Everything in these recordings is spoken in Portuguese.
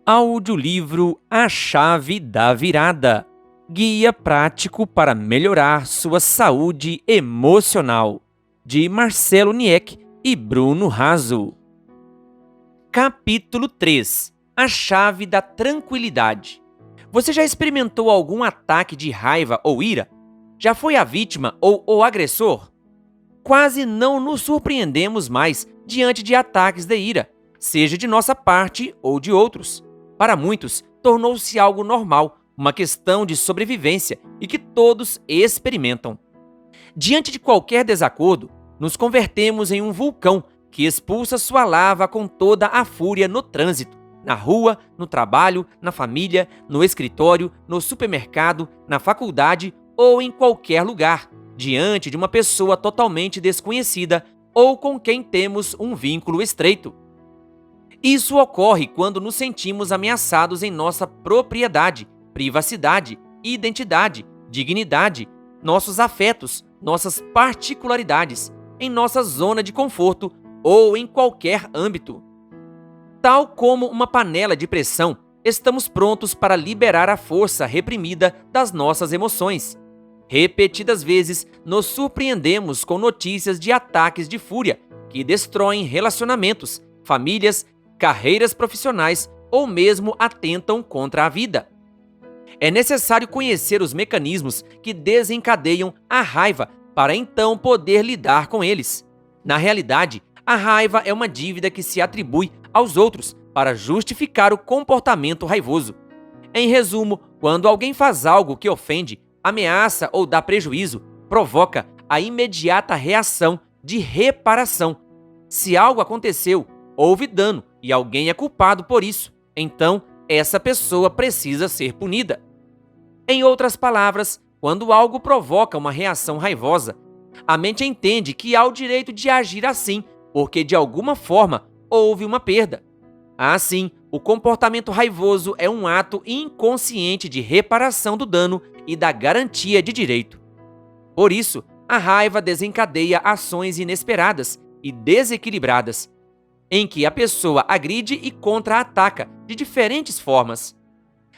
Audiolivro A Chave da Virada. Guia prático para melhorar sua saúde emocional. De Marcelo Niek e Bruno Raso. Capítulo 3. A Chave da Tranquilidade. Você já experimentou algum ataque de raiva ou ira? Já foi a vítima ou o agressor? Quase não nos surpreendemos mais diante de ataques de ira, seja de nossa parte ou de outros. Para muitos, tornou-se algo normal, uma questão de sobrevivência e que todos experimentam. Diante de qualquer desacordo, nos convertemos em um vulcão que expulsa sua lava com toda a fúria no trânsito, na rua, no trabalho, na família, no escritório, no supermercado, na faculdade ou em qualquer lugar, diante de uma pessoa totalmente desconhecida ou com quem temos um vínculo estreito. Isso ocorre quando nos sentimos ameaçados em nossa propriedade, privacidade, identidade, dignidade, nossos afetos, nossas particularidades, em nossa zona de conforto ou em qualquer âmbito. Tal como uma panela de pressão, estamos prontos para liberar a força reprimida das nossas emoções. Repetidas vezes, nos surpreendemos com notícias de ataques de fúria que destroem relacionamentos, famílias, carreiras profissionais ou mesmo atentam contra a vida. É necessário conhecer os mecanismos que desencadeiam a raiva para então poder lidar com eles. Na realidade, a raiva é uma dívida que se atribui aos outros para justificar o comportamento raivoso. Em resumo, quando alguém faz algo que ofende, ameaça ou dá prejuízo, provoca a imediata reação de reparação. Se algo aconteceu, houve dano e alguém é culpado por isso, então essa pessoa precisa ser punida. Em outras palavras, quando algo provoca uma reação raivosa, a mente entende que há o direito de agir assim, porque de alguma forma houve uma perda. Assim, o comportamento raivoso é um ato inconsciente de reparação do dano e da garantia de direito. Por isso, a raiva desencadeia ações inesperadas e desequilibradas, em que a pessoa agride e contra-ataca de diferentes formas.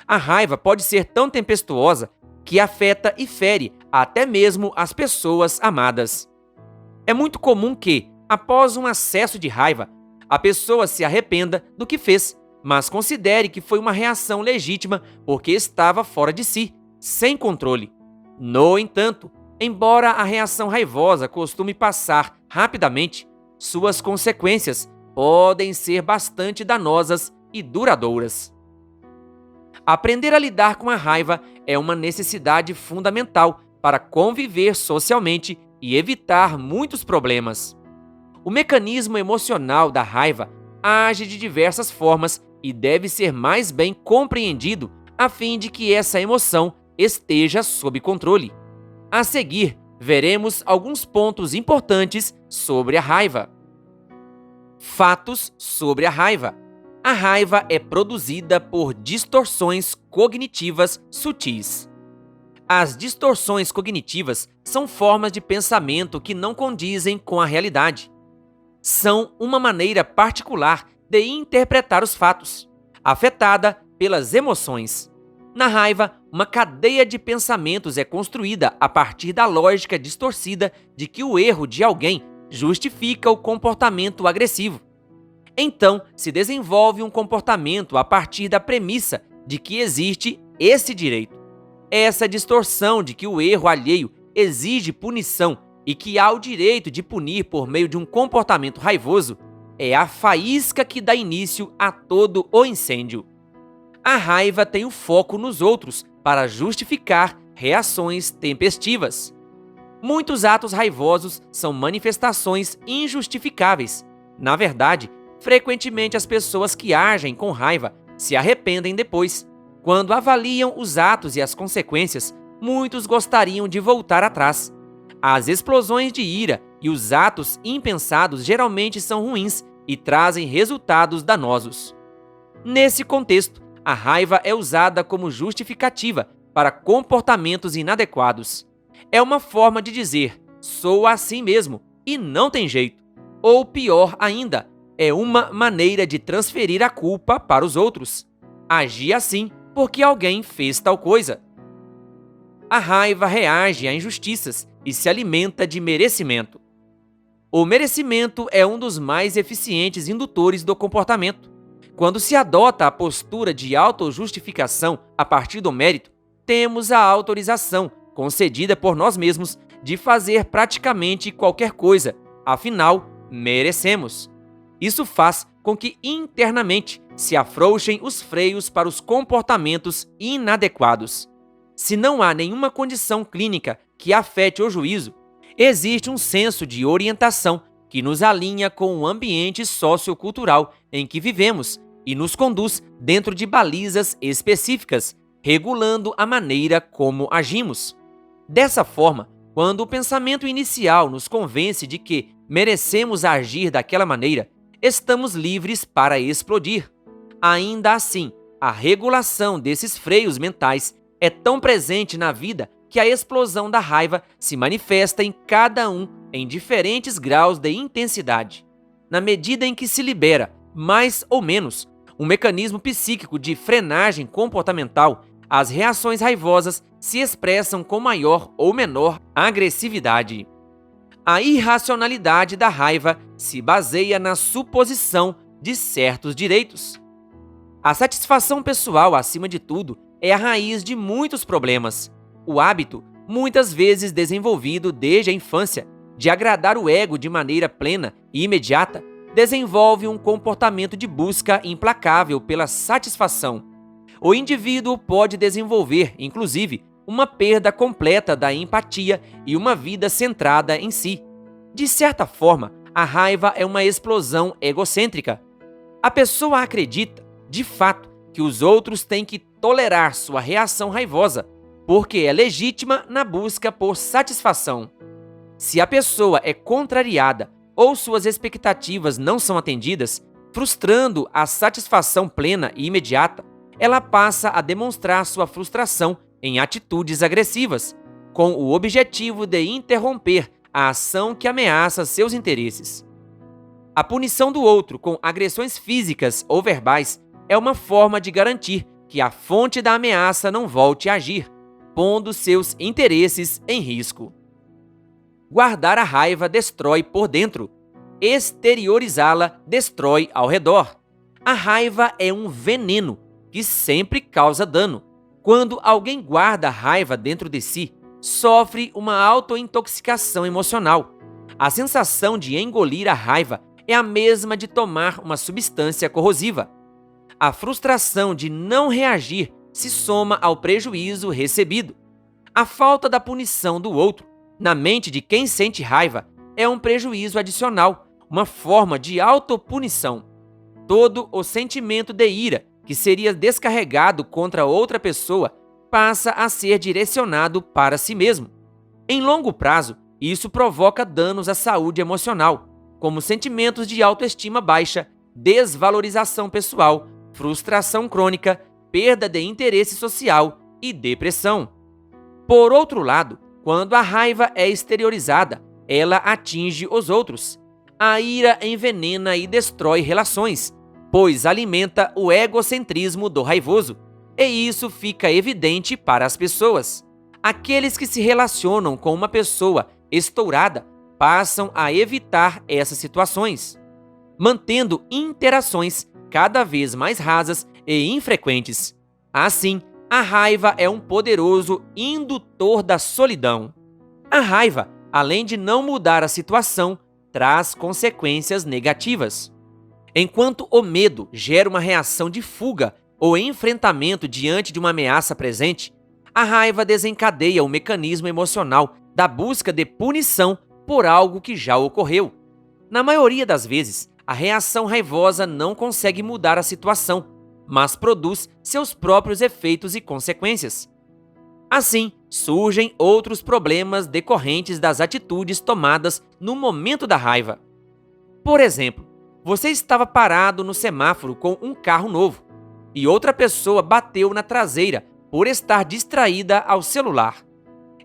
A raiva pode ser tão tempestuosa que afeta e fere até mesmo as pessoas amadas. É muito comum que, após um acesso de raiva, a pessoa se arrependa do que fez, mas considere que foi uma reação legítima porque estava fora de si, sem controle. No entanto, embora a reação raivosa costume passar rapidamente, suas consequências podem ser bastante danosas e duradouras. Aprender a lidar com a raiva é uma necessidade fundamental para conviver socialmente e evitar muitos problemas. O mecanismo emocional da raiva age de diversas formas e deve ser mais bem compreendido a fim de que essa emoção esteja sob controle. A seguir, veremos alguns pontos importantes sobre a raiva. Fatos sobre a raiva. A raiva é produzida por distorções cognitivas sutis. As distorções cognitivas são formas de pensamento que não condizem com a realidade. São uma maneira particular de interpretar os fatos, afetada pelas emoções. Na raiva, uma cadeia de pensamentos é construída a partir da lógica distorcida de que o erro de alguém justifica o comportamento agressivo. Então, se desenvolve um comportamento a partir da premissa de que existe esse direito. Essa distorção de que o erro alheio exige punição e que há o direito de punir por meio de um comportamento raivoso é a faísca que dá início a todo o incêndio. A raiva tem o foco nos outros para justificar reações tempestivas. Muitos atos raivosos são manifestações injustificáveis. Na verdade, frequentemente as pessoas que agem com raiva se arrependem depois. Quando avaliam os atos e as consequências, muitos gostariam de voltar atrás. As explosões de ira e os atos impensados geralmente são ruins e trazem resultados danosos. Nesse contexto, a raiva é usada como justificativa para comportamentos inadequados. É uma forma de dizer, sou assim mesmo e não tem jeito. Ou pior ainda, é uma maneira de transferir a culpa para os outros. Agi assim porque alguém fez tal coisa. A raiva reage a injustiças e se alimenta de merecimento. O merecimento é um dos mais eficientes indutores do comportamento. Quando se adota a postura de autojustificação a partir do mérito, temos a autorização, concedida por nós mesmos, de fazer praticamente qualquer coisa, afinal, merecemos. Isso faz com que internamente se afrouxem os freios para os comportamentos inadequados. Se não há nenhuma condição clínica que afete o juízo, existe um senso de orientação que nos alinha com o ambiente sociocultural em que vivemos e nos conduz dentro de balizas específicas, regulando a maneira como agimos. Dessa forma, quando o pensamento inicial nos convence de que merecemos agir daquela maneira, estamos livres para explodir. Ainda assim, a regulação desses freios mentais é tão presente na vida que a explosão da raiva se manifesta em cada um em diferentes graus de intensidade. Na medida em que se libera, mais ou menos, um mecanismo psíquico de frenagem comportamental, as reações raivosas se expressam com maior ou menor agressividade. A irracionalidade da raiva se baseia na suposição de certos direitos. A satisfação pessoal, acima de tudo, é a raiz de muitos problemas. O hábito, muitas vezes desenvolvido desde a infância, de agradar o ego de maneira plena e imediata, desenvolve um comportamento de busca implacável pela satisfação. O indivíduo pode desenvolver, inclusive, uma perda completa da empatia e uma vida centrada em si. De certa forma, a raiva é uma explosão egocêntrica. A pessoa acredita, de fato, que os outros têm que tolerar sua reação raivosa, porque é legítima na busca por satisfação. Se a pessoa é contrariada ou suas expectativas não são atendidas, frustrando a satisfação plena e imediata, ela passa a demonstrar sua frustração em atitudes agressivas, com o objetivo de interromper a ação que ameaça seus interesses. A punição do outro com agressões físicas ou verbais é uma forma de garantir que a fonte da ameaça não volte a agir, pondo seus interesses em risco. Guardar a raiva destrói por dentro. Exteriorizá-la destrói ao redor. A raiva é um veneno que sempre causa dano. Quando alguém guarda a raiva dentro de si, sofre uma autointoxicação emocional. A sensação de engolir a raiva é a mesma de tomar uma substância corrosiva. A frustração de não reagir se soma ao prejuízo recebido. A falta da punição do outro, na mente de quem sente raiva, é um prejuízo adicional, uma forma de autopunição. Todo o sentimento de ira que seria descarregado contra outra pessoa passa a ser direcionado para si mesmo. Em longo prazo, isso provoca danos à saúde emocional, como sentimentos de autoestima baixa, desvalorização pessoal, frustração crônica, perda de interesse social e depressão. Por outro lado, quando a raiva é exteriorizada, ela atinge os outros. A ira envenena e destrói relações, pois alimenta o egocentrismo do raivoso, e isso fica evidente para as pessoas. Aqueles que se relacionam com uma pessoa estourada passam a evitar essas situações, mantendo interações cada vez mais rasas e infrequentes. Assim, a raiva é um poderoso indutor da solidão. A raiva, além de não mudar a situação, traz consequências negativas. Enquanto o medo gera uma reação de fuga ou enfrentamento diante de uma ameaça presente, a raiva desencadeia o mecanismo emocional da busca de punição por algo que já ocorreu. Na maioria das vezes, a reação raivosa não consegue mudar a situação, mas produz seus próprios efeitos e consequências. Assim, surgem outros problemas decorrentes das atitudes tomadas no momento da raiva. Por exemplo, você estava parado no semáforo com um carro novo e outra pessoa bateu na traseira por estar distraída ao celular.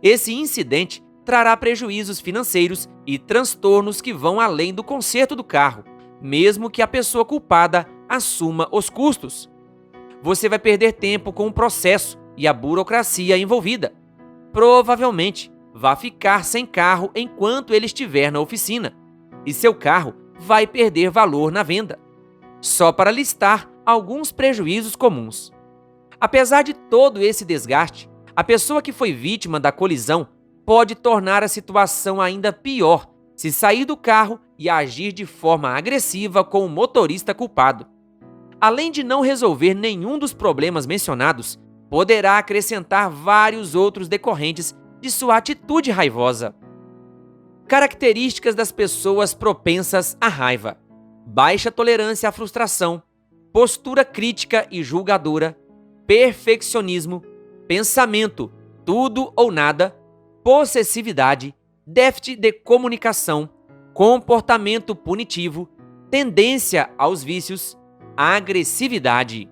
Esse incidente trará prejuízos financeiros e transtornos que vão além do conserto do carro, mesmo que a pessoa culpada assuma os custos. você vai perder tempo com o processo e a burocracia envolvida. Provavelmente, vai ficar sem carro enquanto ele estiver na oficina, e seu carro vai perder valor na venda. Só para listar alguns prejuízos comuns. Apesar de todo esse desgaste, a pessoa que foi vítima da colisão pode tornar a situação ainda pior se sair do carro e agir de forma agressiva com o motorista culpado. Além de não resolver nenhum dos problemas mencionados, poderá acrescentar vários outros decorrentes de sua atitude raivosa. Características das pessoas propensas à raiva: baixa tolerância à frustração, postura crítica e julgadora, perfeccionismo, pensamento tudo ou nada, possessividade, déficit de comunicação, comportamento punitivo, tendência aos vícios, agressividade.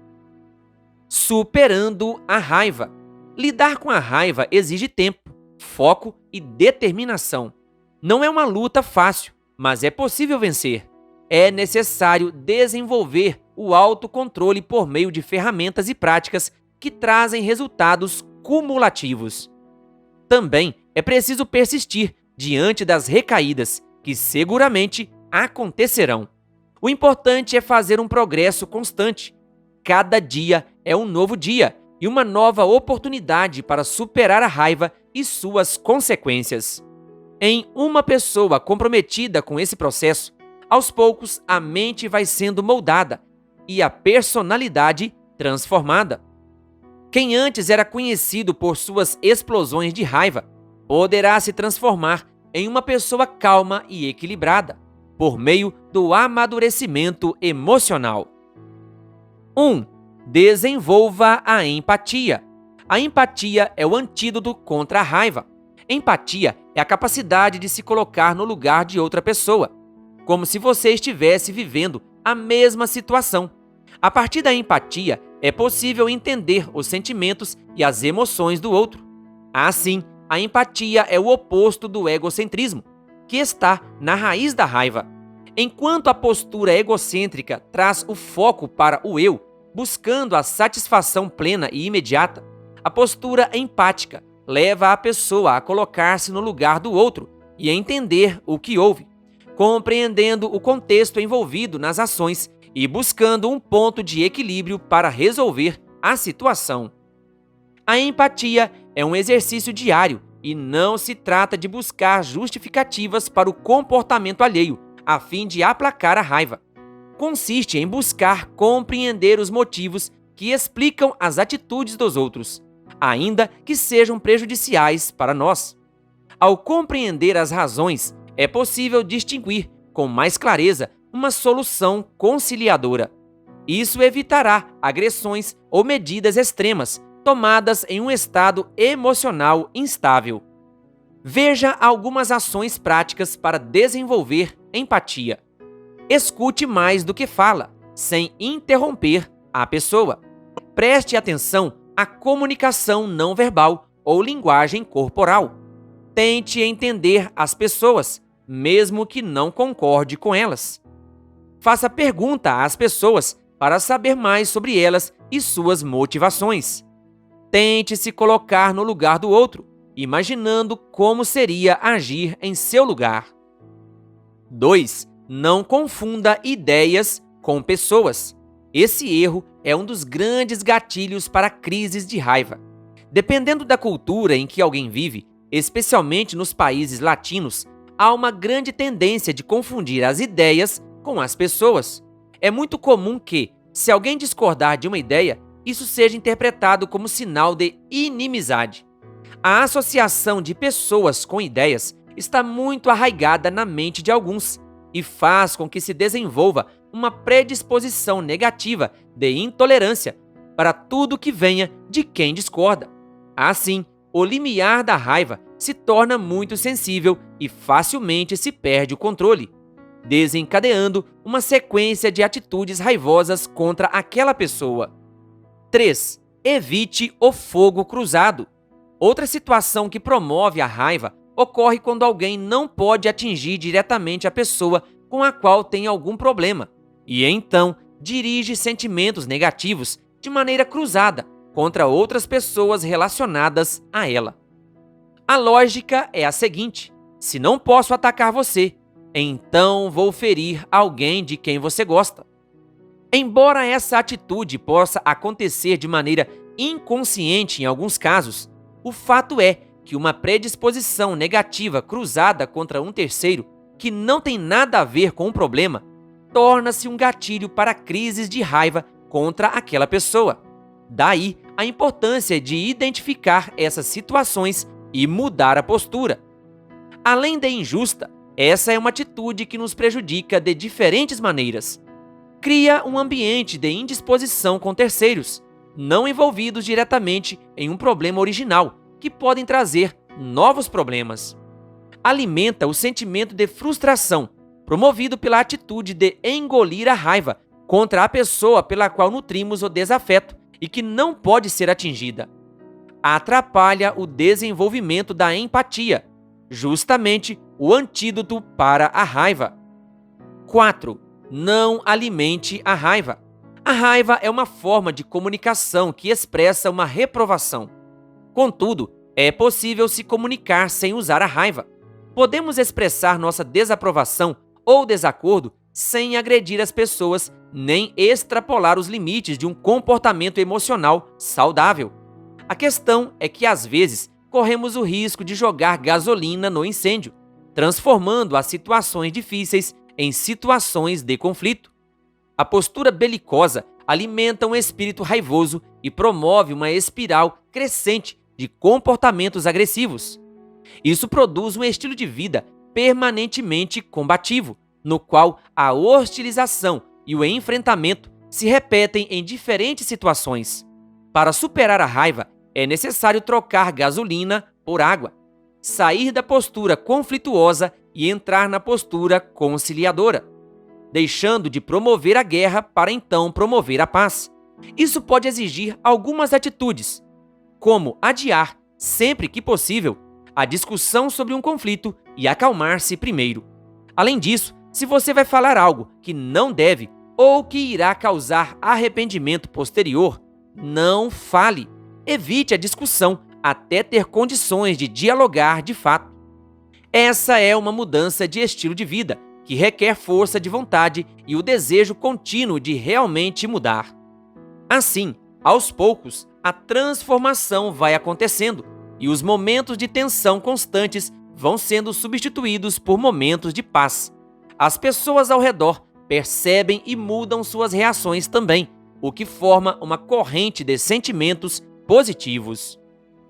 Superando a raiva. Lidar com a raiva exige tempo, foco e determinação. Não é uma luta fácil, mas é possível vencer. É necessário desenvolver o autocontrole por meio de ferramentas e práticas que trazem resultados cumulativos. Também é preciso persistir diante das recaídas, que seguramente acontecerão. O importante é fazer um progresso constante. Cada dia é um novo dia e uma nova oportunidade para superar a raiva e suas consequências. Em uma pessoa comprometida com esse processo, aos poucos a mente vai sendo moldada e a personalidade transformada. Quem antes era conhecido por suas explosões de raiva, poderá se transformar em uma pessoa calma e equilibrada, por meio do amadurecimento emocional. 1. Desenvolva a empatia. A empatia é o antídoto contra a raiva. Empatia é a capacidade de se colocar no lugar de outra pessoa, como se você estivesse vivendo a mesma situação. A partir da empatia, é possível entender os sentimentos e as emoções do outro. Assim, a empatia é o oposto do egocentrismo, que está na raiz da raiva. Enquanto a postura egocêntrica traz o foco para o eu, buscando a satisfação plena e imediata, a postura empática leva a pessoa a colocar-se no lugar do outro e a entender o que houve, compreendendo o contexto envolvido nas ações e buscando um ponto de equilíbrio para resolver a situação. A empatia é um exercício diário e não se trata de buscar justificativas para o comportamento alheio, a fim de aplacar a raiva. Consiste em buscar compreender os motivos que explicam as atitudes dos outros, ainda que sejam prejudiciais para nós. Ao compreender as razões, é possível distinguir com mais clareza uma solução conciliadora. Isso evitará agressões ou medidas extremas tomadas em um estado emocional instável. Veja algumas ações práticas para desenvolver empatia. Escute mais do que fala, sem interromper a pessoa. Preste atenção à comunicação não verbal ou linguagem corporal. Tente entender as pessoas, mesmo que não concorde com elas. Faça pergunta às pessoas para saber mais sobre elas e suas motivações. Tente se colocar no lugar do outro, imaginando como seria agir em seu lugar. 2. Não confunda ideias com pessoas. Esse erro é um dos grandes gatilhos para crises de raiva. Dependendo da cultura em que alguém vive, especialmente nos países latinos, há uma grande tendência de confundir as ideias com as pessoas. É muito comum que, se alguém discordar de uma ideia, isso seja interpretado como sinal de inimizade. A associação de pessoas com ideias está muito arraigada na mente de alguns e faz com que se desenvolva uma predisposição negativa de intolerância para tudo que venha de quem discorda. Assim, o limiar da raiva se torna muito sensível e facilmente se perde o controle, desencadeando uma sequência de atitudes raivosas contra aquela pessoa. 3. Evite o fogo cruzado. Outra situação que promove a raiva ocorre quando alguém não pode atingir diretamente a pessoa com a qual tem algum problema, e então dirige sentimentos negativos de maneira cruzada contra outras pessoas relacionadas a ela. A lógica é a seguinte: se não posso atacar você, então vou ferir alguém de quem você gosta. Embora essa atitude possa acontecer de maneira inconsciente em alguns casos, o fato é que uma predisposição negativa cruzada contra um terceiro que não tem nada a ver com o problema torna-se um gatilho para crises de raiva contra aquela pessoa. Daí a importância de identificar essas situações e mudar a postura. Além de injusta, essa é uma atitude que nos prejudica de diferentes maneiras. Cria um ambiente de indisposição com terceiros, não envolvidos diretamente em um problema original, que podem trazer novos problemas. Alimenta o sentimento de frustração, promovido pela atitude de engolir a raiva contra a pessoa pela qual nutrimos o desafeto e que não pode ser atingida. Atrapalha o desenvolvimento da empatia, justamente o antídoto para a raiva. 4. Não alimente a raiva. A raiva é uma forma de comunicação que expressa uma reprovação. Contudo, é possível se comunicar sem usar a raiva. Podemos expressar nossa desaprovação ou desacordo sem agredir as pessoas nem extrapolar os limites de um comportamento emocional saudável. A questão é que, às vezes, corremos o risco de jogar gasolina no incêndio, transformando as situações difíceis em situações de conflito. A postura belicosa alimenta um espírito raivoso e promove uma espiral crescente de comportamentos agressivos. Isso produz um estilo de vida permanentemente combativo, no qual a hostilização e o enfrentamento se repetem em diferentes situações. Para superar a raiva, é necessário trocar gasolina por água, sair da postura conflituosa e entrar na postura conciliadora, deixando de promover a guerra para então promover a paz. Isso pode exigir algumas atitudes, como adiar, sempre que possível, a discussão sobre um conflito e acalmar-se primeiro. Além disso, se você vai falar algo que não deve ou que irá causar arrependimento posterior, não fale. Evite a discussão até ter condições de dialogar de fato. Essa é uma mudança de estilo de vida que requer força de vontade e o desejo contínuo de realmente mudar. Assim, aos poucos, a transformação vai acontecendo e os momentos de tensão constantes vão sendo substituídos por momentos de paz. As pessoas ao redor percebem e mudam suas reações também, o que forma uma corrente de sentimentos positivos.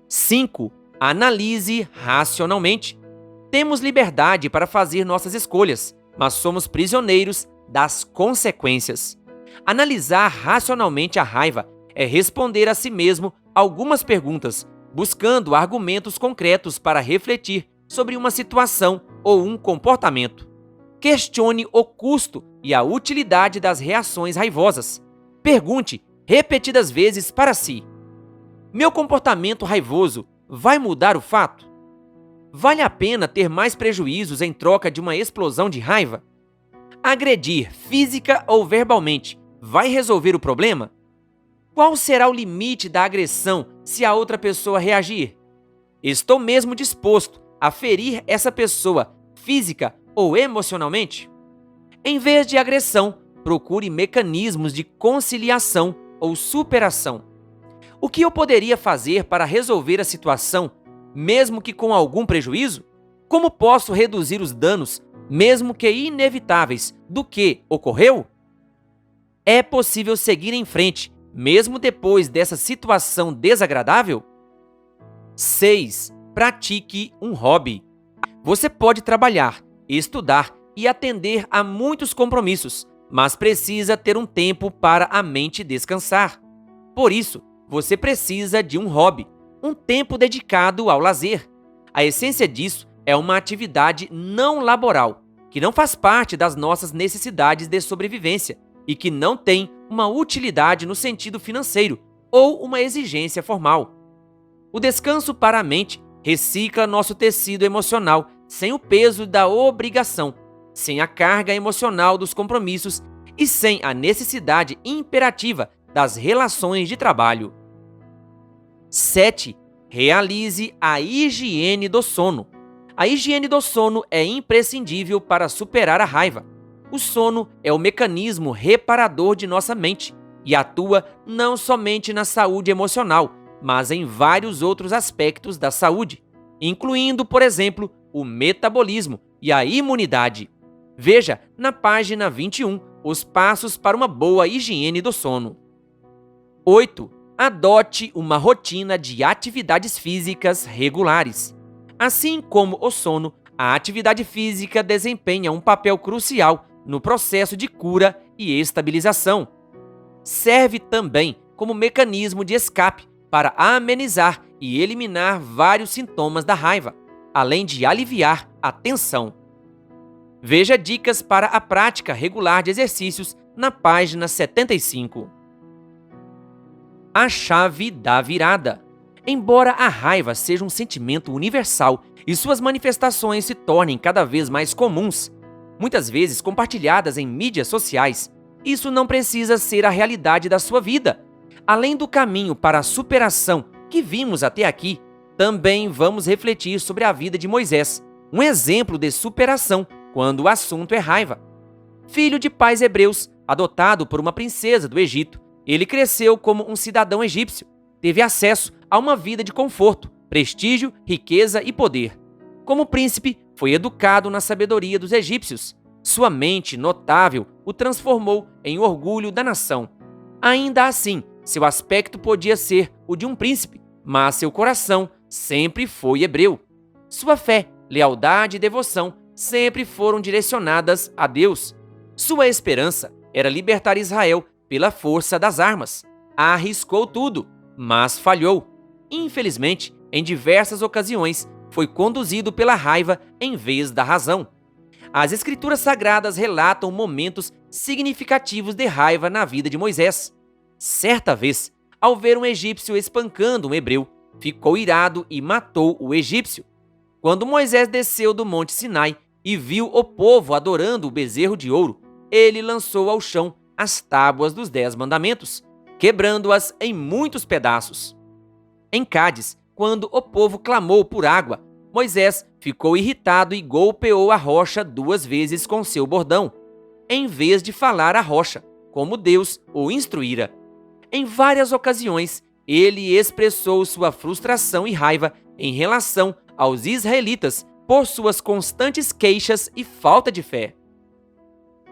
5. Analise racionalmente. Temos liberdade para fazer nossas escolhas, mas somos prisioneiros das consequências. Analisar racionalmente a raiva é responder a si mesmo algumas perguntas, buscando argumentos concretos para refletir sobre uma situação ou um comportamento. Questione o custo e a utilidade das reações raivosas. Pergunte repetidas vezes para si: meu comportamento raivoso vai mudar o fato? Vale a pena ter mais prejuízos em troca de uma explosão de raiva? Agredir física ou verbalmente vai resolver o problema? Qual será o limite da agressão se a outra pessoa reagir? Estou mesmo disposto a ferir essa pessoa física ou emocionalmente? Em vez de agressão, procure mecanismos de conciliação ou superação. O que eu poderia fazer para resolver a situação, mesmo que com algum prejuízo? Como posso reduzir os danos, mesmo que inevitáveis, do que ocorreu? É possível seguir em frente, mesmo depois dessa situação desagradável? 6. Pratique um hobby. Você pode trabalhar, estudar e atender a muitos compromissos, mas precisa ter um tempo para a mente descansar. Por isso, você precisa de um hobby, um tempo dedicado ao lazer. A essência disso é uma atividade não laboral, que não faz parte das nossas necessidades de sobrevivência e que não tem uma utilidade no sentido financeiro ou uma exigência formal. O descanso para a mente recicla nosso tecido emocional sem o peso da obrigação, sem a carga emocional dos compromissos e sem a necessidade imperativa das relações de trabalho. 7. Realize a higiene do sono. A higiene do sono é imprescindível para superar a raiva. O sono é o mecanismo reparador de nossa mente e atua não somente na saúde emocional, mas em vários outros aspectos da saúde, incluindo, por exemplo, o metabolismo e a imunidade. Veja na página 21 os passos para uma boa higiene do sono. 8. Adote uma rotina de atividades físicas regulares. Assim como o sono, a atividade física desempenha um papel crucial no processo de cura e estabilização. Serve também como mecanismo de escape para amenizar e eliminar vários sintomas da raiva, além de aliviar a tensão. Veja dicas para a prática regular de exercícios na página 75. A chave da virada. Embora a raiva seja um sentimento universal e suas manifestações se tornem cada vez mais comuns, muitas vezes compartilhadas em mídias sociais, isso não precisa ser a realidade da sua vida. Além do caminho para a superação que vimos até aqui, também vamos refletir sobre a vida de Moisés, um exemplo de superação quando o assunto é raiva. Filho de pais hebreus, adotado por uma princesa do Egito, ele cresceu como um cidadão egípcio. Teve acesso a uma vida de conforto, prestígio, riqueza e poder. Como príncipe, foi educado na sabedoria dos egípcios. Sua mente notável o transformou em orgulho da nação. Ainda assim, seu aspecto podia ser o de um príncipe, mas seu coração sempre foi hebreu. Sua fé, lealdade e devoção sempre foram direcionadas a Deus. Sua esperança era libertar Israel pela força das armas. Arriscou tudo, mas falhou. Infelizmente, em diversas ocasiões, foi conduzido pela raiva em vez da razão. As Escrituras Sagradas relatam momentos significativos de raiva na vida de Moisés. Certa vez, ao ver um egípcio espancando um hebreu, ficou irado e matou o egípcio. Quando Moisés desceu do Monte Sinai e viu o povo adorando o bezerro de ouro, ele lançou ao chão as tábuas dos 10 mandamentos, quebrando-as em muitos pedaços. Em Cádiz, quando o povo clamou por água, Moisés ficou irritado e golpeou a rocha 2 vezes com seu bordão, em vez de falar à rocha, como Deus o instruíra. Em várias ocasiões, ele expressou sua frustração e raiva em relação aos israelitas por suas constantes queixas e falta de fé.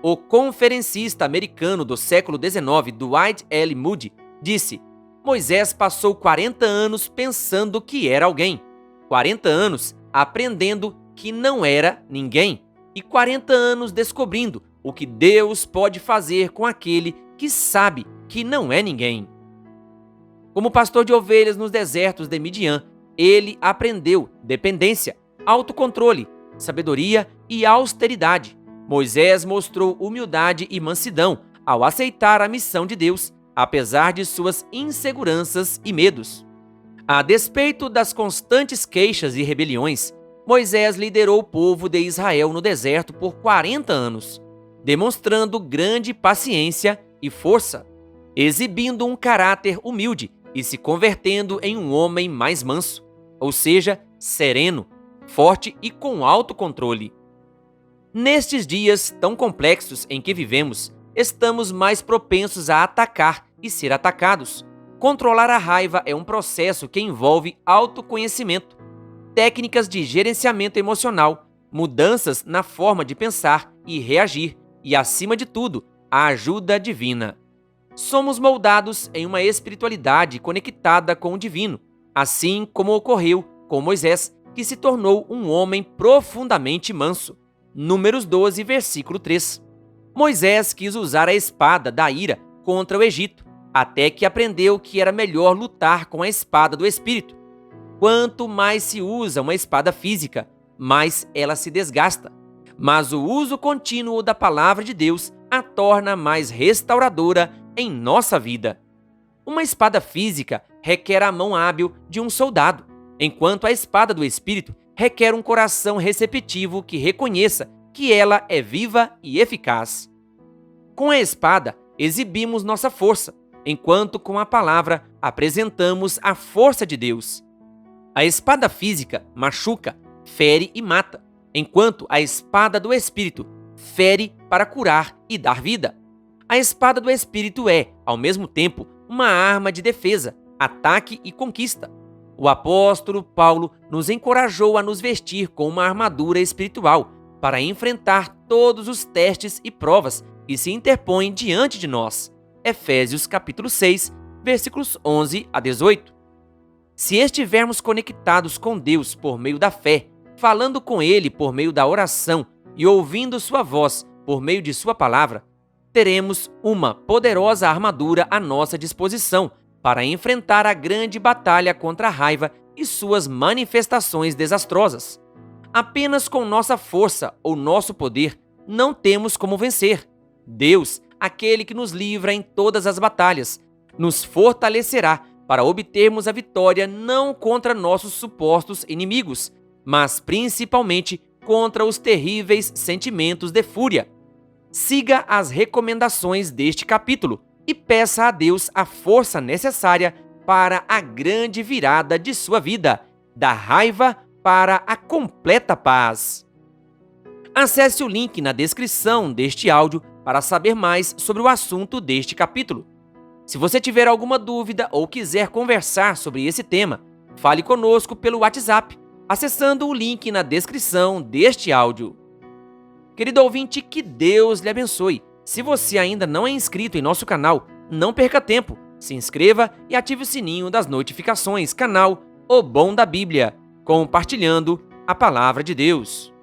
O conferencista americano do século XIX, Dwight L. Moody, disse: Moisés passou 40 anos pensando que era alguém, 40 anos aprendendo que não era ninguém e 40 anos descobrindo o que Deus pode fazer com aquele que sabe que não é ninguém. Como pastor de ovelhas nos desertos de Midian, ele aprendeu dependência, autocontrole, sabedoria e austeridade. Moisés mostrou humildade e mansidão ao aceitar a missão de Deus, apesar de suas inseguranças e medos. A despeito das constantes queixas e rebeliões, Moisés liderou o povo de Israel no deserto por 40 anos, demonstrando grande paciência e força, exibindo um caráter humilde e se convertendo em um homem mais manso, ou seja, sereno, forte e com autocontrole. Nestes dias tão complexos em que vivemos, estamos mais propensos a atacar e ser atacados. Controlar a raiva é um processo que envolve autoconhecimento, técnicas de gerenciamento emocional, mudanças na forma de pensar e reagir e, acima de tudo, a ajuda divina. Somos moldados em uma espiritualidade conectada com o divino, assim como ocorreu com Moisés, que se tornou um homem profundamente manso. Números 12, versículo 3. Moisés quis usar a espada da ira contra o Egito, até que aprendeu que era melhor lutar com a espada do Espírito. Quanto mais se usa uma espada física, mais ela se desgasta. Mas o uso contínuo da palavra de Deus a torna mais restauradora em nossa vida. Uma espada física requer a mão hábil de um soldado, enquanto a espada do Espírito requer um coração receptivo que reconheça que ela é viva e eficaz. Com a espada, exibimos nossa força, enquanto com a palavra apresentamos a força de Deus. A espada física machuca, fere e mata, enquanto a espada do Espírito fere para curar e dar vida. A espada do Espírito é, ao mesmo tempo, uma arma de defesa, ataque e conquista. O apóstolo Paulo nos encorajou a nos vestir com uma armadura espiritual para enfrentar todos os testes e provas que se interpõem diante de nós. Efésios capítulo 6, versículos 11 a 18. Se estivermos conectados com Deus por meio da fé, falando com Ele por meio da oração e ouvindo sua voz por meio de sua palavra, teremos uma poderosa armadura à nossa disposição para enfrentar a grande batalha contra a raiva e suas manifestações desastrosas. Apenas com nossa força ou nosso poder não temos como vencer. Deus, aquele que nos livra em todas as batalhas, nos fortalecerá para obtermos a vitória não contra nossos supostos inimigos, mas principalmente contra os terríveis sentimentos de fúria. Siga as recomendações deste capítulo e peça a Deus a força necessária para a grande virada de sua vida, da raiva para a completa paz. Acesse o link na descrição deste áudio para saber mais sobre o assunto deste capítulo. Se você tiver alguma dúvida ou quiser conversar sobre esse tema, fale conosco pelo WhatsApp, acessando o link na descrição deste áudio. Querido ouvinte, que Deus lhe abençoe. Se você ainda não é inscrito em nosso canal, não perca tempo. Se inscreva e ative o sininho das notificações. Canal O Bom da Bíblia, compartilhando a Palavra de Deus.